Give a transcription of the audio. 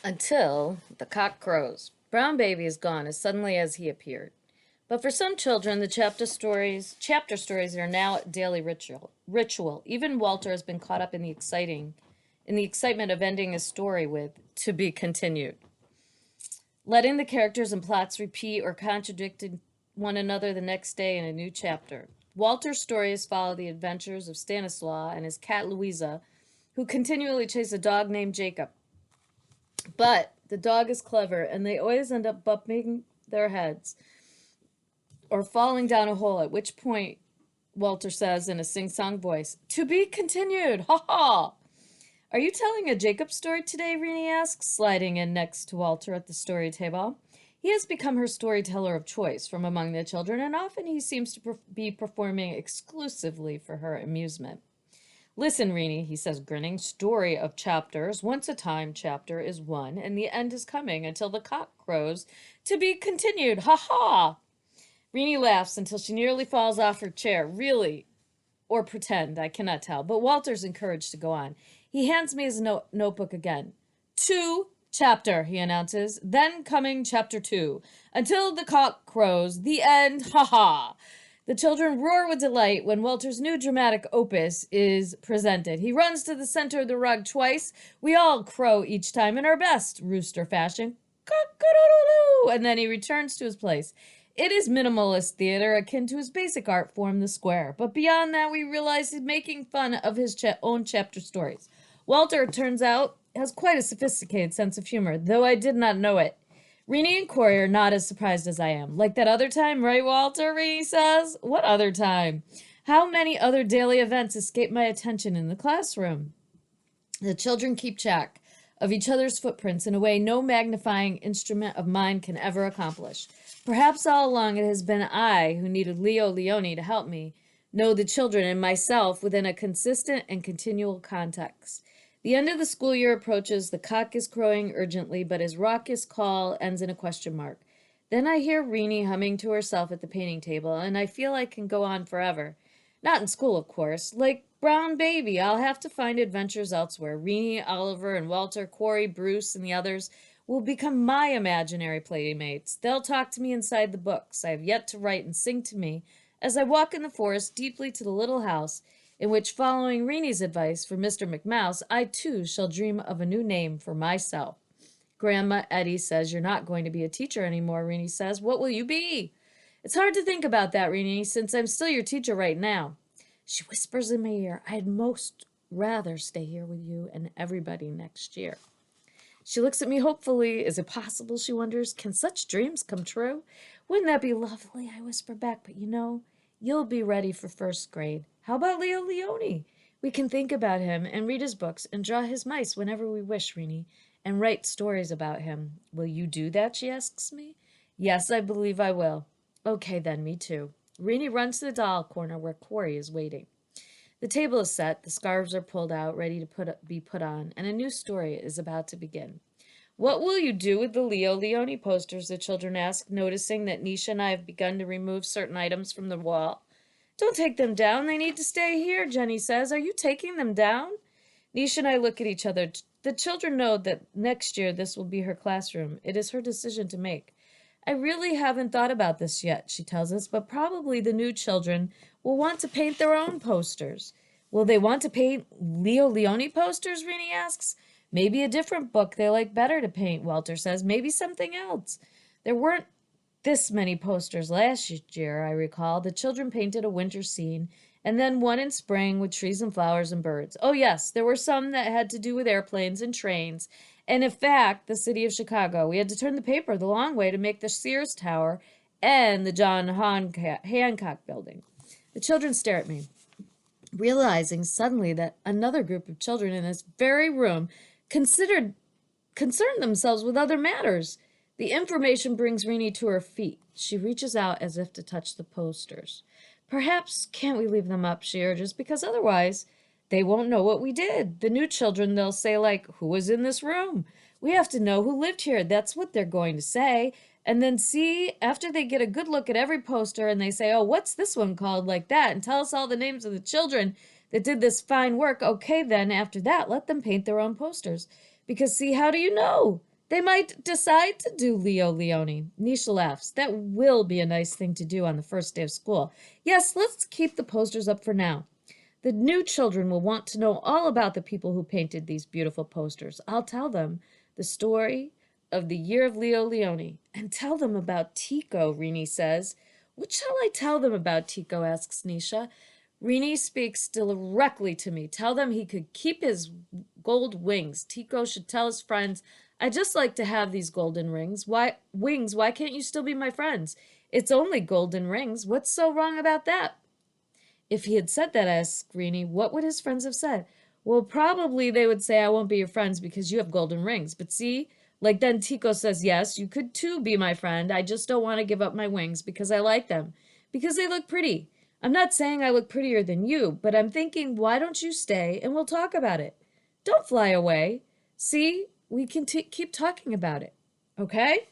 Until the cock crows. Brown Baby is gone as suddenly as he appeared. But for some children, the chapter stories are now daily ritual. Even Walter has been caught up in the excitement of ending his story with "to be continued," letting the characters and plots repeat or contradict one another the next day in a new chapter. Walter's stories follow the adventures of Stanislaw and his cat Louisa, who continually chase a dog named Jacob. But the dog is clever, and they always end up bumping their heads or falling down a hole, at which point Walter says in a sing-song voice, "To be continued, ha ha!" "Are you telling a Jacob story today?" Rini asks, sliding in next to Walter at the story table. He has become her storyteller of choice from among the children, and often he seems to be performing exclusively for her amusement. "Listen, Rini," he says, grinning. "Story of chapters. Once a time chapter is one, and the end is coming until the cock crows. To be continued. Ha ha!" Rini laughs until she nearly falls off her chair. Really, or pretend, I cannot tell. But Walter's encouraged to go on. He hands me his notebook again. "Two chapter," he announces. "Then coming chapter 2. Until the cock crows. The end. Ha ha!" The children roar with delight when Walter's new dramatic opus is presented. He runs to the center of the rug twice. We all crow each time in our best rooster fashion. Cock-a-doodle-doo! And then he returns to his place. It is minimalist theater akin to his basic art form, the square. But beyond that, we realize he's making fun of his own chapter stories. Walter, it turns out, has quite a sophisticated sense of humor, though I did not know it. Rini and Corey are not as surprised as I am. "Like that other time, right, Walter?" Rini says. "What other time?" "How many other daily events escape my attention in the classroom?" The children keep track of each other's footprints in a way no magnifying instrument of mine can ever accomplish. Perhaps all along it has been I who needed Leo Leone to help me know the children and myself within a consistent and continual context. The end of the school year approaches. The cock is crowing urgently, but his raucous call ends in a question mark. Then I hear Rini humming to herself at the painting table, and I feel I can go on forever. Not in school, of course. Like Brown Baby, I'll have to find adventures elsewhere. Rini, Oliver, and Walter, Corey, Bruce, and the others will become my imaginary playmates. They'll talk to me inside the books I have yet to write and sing to me as I walk in the forest deeply to the little house in which, following Rini's advice for Mr. McMouse, I too shall dream of a new name for myself. "Grandma Eddie says you're not going to be a teacher anymore," Rini says. "What will you be?" "It's hard to think about that, Rini, since I'm still your teacher right now." She whispers in my ear, "I'd most rather stay here with you and everybody next year." She looks at me hopefully. Is it possible, she wonders? Can such dreams come true? "Wouldn't that be lovely?" I whisper back. "But you'll be ready for first grade. How about Leo Leone? We can think about him and read his books and draw his mice whenever we wish, Rini, and write stories about him. Will you do that?" she asks me. "Yes, I believe I will." "Okay, then, me too." Rini runs to the doll corner where Corey is waiting. The table is set, the scarves are pulled out, ready to be put on, and a new story is about to begin. "What will you do with the Leo Leone posters?" the children ask, noticing that Nisha and I have begun to remove certain items from the wall. "Don't take them down. They need to stay here," Jenny says. "Are you taking them down?" Nisha and I look at each other. The children know that next year this will be her classroom. It is her decision to make. "I really haven't thought about this yet," she tells us, "but probably the new children will want to paint their own posters." "Will they want to paint Leo Leone posters?" Rini asks. "Maybe a different book they like better to paint," Walter says. "Maybe something else." There weren't this many posters last year, I recall. The children painted a winter scene, and then one in spring with trees and flowers and birds. Oh, yes, there were some that had to do with airplanes and trains, and in fact, the city of Chicago. We had to turn the paper the long way to make the Sears Tower and the John Hancock Building. The children stare at me, realizing suddenly that another group of children in this very room concerned themselves with other matters. The information brings Rini to her feet. She reaches out as if to touch the posters. "Perhaps can't we leave them up?" she urges, "because otherwise they won't know what we did. The new children, they'll say, like, 'Who was in this room?' We have to know who lived here. That's what they're going to say. And then see, after they get a good look at every poster and they say, 'Oh, what's this one called?' like that, and tell us all the names of the children that did this fine work. Okay, then after that, let them paint their own posters. Because see, how do you know They might decide to do Leo Leone. Nisha laughs. That will be a nice thing to do on the first day of school. Yes, let's keep the posters up for now. The new children will want to know all about the people who painted these beautiful posters. I'll tell them the story of the year of Leo Leone and tell them about Tico, Rini says. What shall I tell them about Tico? Asks Nisha. Rini speaks directly to me. Tell them he could keep his gold wings. Tico should tell his friends, I just like to have these golden rings. Why wings? Why can't you still be my friends? It's only golden rings. What's so wrong about that? If he had said that, asked Rini, what would his friends have said? Well, probably they would say I won't be your friends because you have golden rings. But see, like then Tico says, yes, you could too be my friend. I just don't want to give up my wings because I like them. Because they look pretty. I'm not saying I look prettier than you, but I'm thinking, why don't you stay and we'll talk about it? Don't fly away. See, we can keep talking about it. Okay?